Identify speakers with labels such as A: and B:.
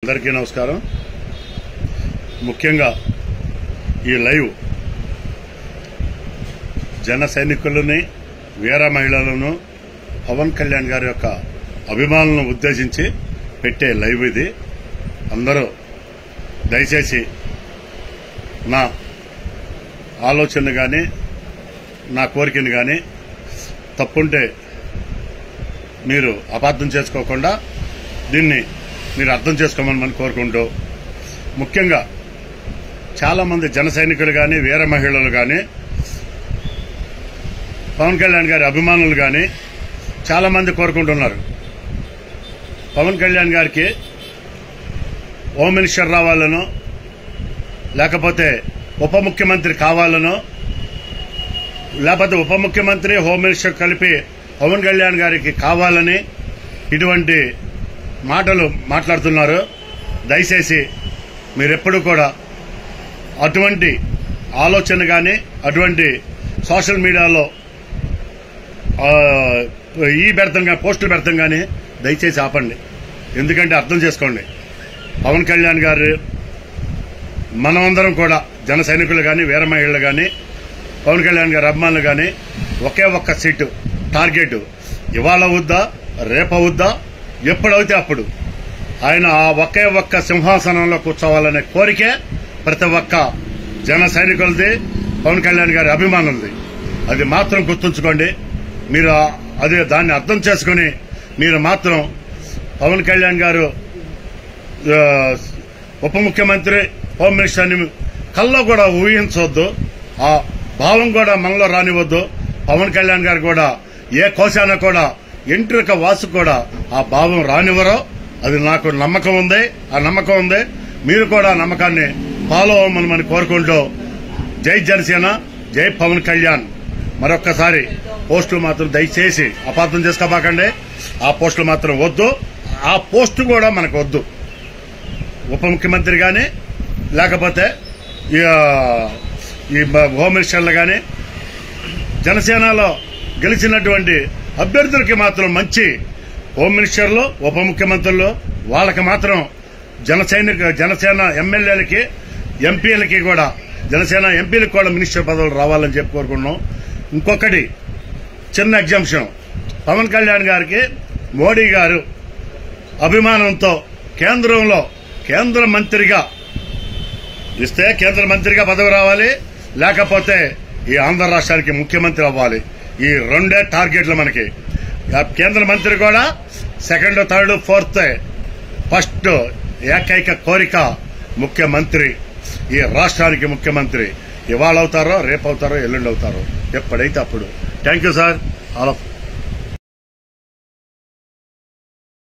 A: అందరికీ నమస్కారం. ముఖ్యంగా ఈ లైవ్ జన సైనికులని, వీర మహిళలను, పవన్ కళ్యాణ్ గారి యొక్క అభిమానులను ఉద్దేశించి పెట్టే లైవ్ ఇది. అందరూ దయచేసి నా ఆలోచన కానీ నా కోరికను కానీ తప్పుంటే మీరు అపార్థం చేసుకోకుండా దీన్ని మీరు అర్థం చేసుకోమని మనం కోరుకుంటూ, ముఖ్యంగా చాలామంది జన సైనికులు కానీ, వీర మహిళలు కానీ, పవన్ కళ్యాణ్ గారి అభిమానులు కానీ చాలామంది కోరుకుంటున్నారు, పవన్ కళ్యాణ్ గారికి హోమ్ మినిస్టర్ రావాలనో లేకపోతే ఉప ముఖ్యమంత్రి కావాలనో లేకపోతే ఉప ముఖ్యమంత్రి హోమ్ మినిస్టర్ కలిపి పవన్ కళ్యాణ్ గారికి కావాలని ఇటువంటి మాటలు మాట్లాడుతున్నారు. దయచేసి మీరెప్పుడు కూడా అటువంటి ఆలోచన కానీ, అటువంటి సోషల్ మీడియాలో పోస్టులు పెడతాం కానీ దయచేసి ఆపండి. ఎందుకంటే అర్థం చేసుకోండి, పవన్ కళ్యాణ్ గారు మనమందరం కూడా జన సైనికులు కానీ, వీర మహిళలు కానీ, పవన్ కళ్యాణ్ గారి అభిమానులు కానీ ఒకే ఒక్క సీటు టార్గెట్. ఇవాళ అవుద్దా, రేపవుద్దా, ఎప్పుడైతే అప్పుడు ఆయన ఆ ఒకే ఒక్క సింహాసనంలో కూర్చోవాలనే కోరికే ప్రతి ఒక్క జన సైనికులది, పవన్ కళ్యాణ్ గారి అభిమానులది. అది మాత్రం గుర్తుంచుకోండి. మీరు దాన్ని అర్థం చేసుకుని మీరు మాత్రం పవన్ కళ్యాణ్ గారు ఉప ముఖ్యమంత్రి, హోమ్ మినిస్టర్ని కల్లో కూడా ఊహించవద్దు. ఆ భావం కూడా మనలో రానివద్దు. పవన్ కళ్యాణ్ గారు కూడా ఏ కోశాన కూడా ఎంట్రుక వాసు కూడా ఆ భావం రానివ్వరో. అది నాకు నమ్మకం ఉంది. ఆ నమ్మకం ఉంది. మీరు కూడా నమ్మకాన్ని ఫాలో అవ్వమని కోరుకుంటూ, జై జనసేన, జై పవన్ కళ్యాణ్. మరొక్కసారి పోస్టులు మాత్రం దయచేసి అపార్థం చేసుకోబాకండి. ఆ పోస్టులు మాత్రం వద్దు. ఆ పోస్టు కూడా మనకు వద్దు. ఉప ముఖ్యమంత్రి కానీ లేకపోతే ఈ హోమ్ మినిస్టర్లు కానీ, జనసేనలో గెలిచినటువంటి అభ్యర్థులకి మాత్రం మంచి హోమ్ మినిస్టర్లు, ఉప ముఖ్యమంత్రులు, వాళ్ళకి మాత్రం జనసేన ఎమ్మెల్యేలకి, ఎంపీలకి కూడా, జనసేన ఎంపీలకు కూడా మినిస్టర్ పదవులు రావాలని చెప్పి కోరుకున్నాం. ఇంకొకటి చిన్న ఎగ్జాంప్షన్, పవన్ కళ్యాణ్ గారికి మోడీ గారు అభిమానంతో కేంద్రంలో కేంద్ర మంత్రిగా ఇస్తే కేంద్ర మంత్రిగా పదవి రావాలి, లేకపోతే ఈ ఆంధ్ర రాష్ట్రానికి ముఖ్యమంత్రి అవ్వాలి. ఈ రెండే టార్గెట్లు మనకి. కేంద్ర మంత్రి కూడా సెకండ్, థర్డ్, ఫోర్త్, ఫస్ట్ ఏకైక కోరిక ముఖ్యమంత్రి, ఈ రాష్ట్రానికి ముఖ్యమంత్రి. ఇవాళ అవుతారో, రేపు అవుతారో, ఎల్లుండి అవుతారో, ఎప్పుడైతే అప్పుడు. Thank you sir, all of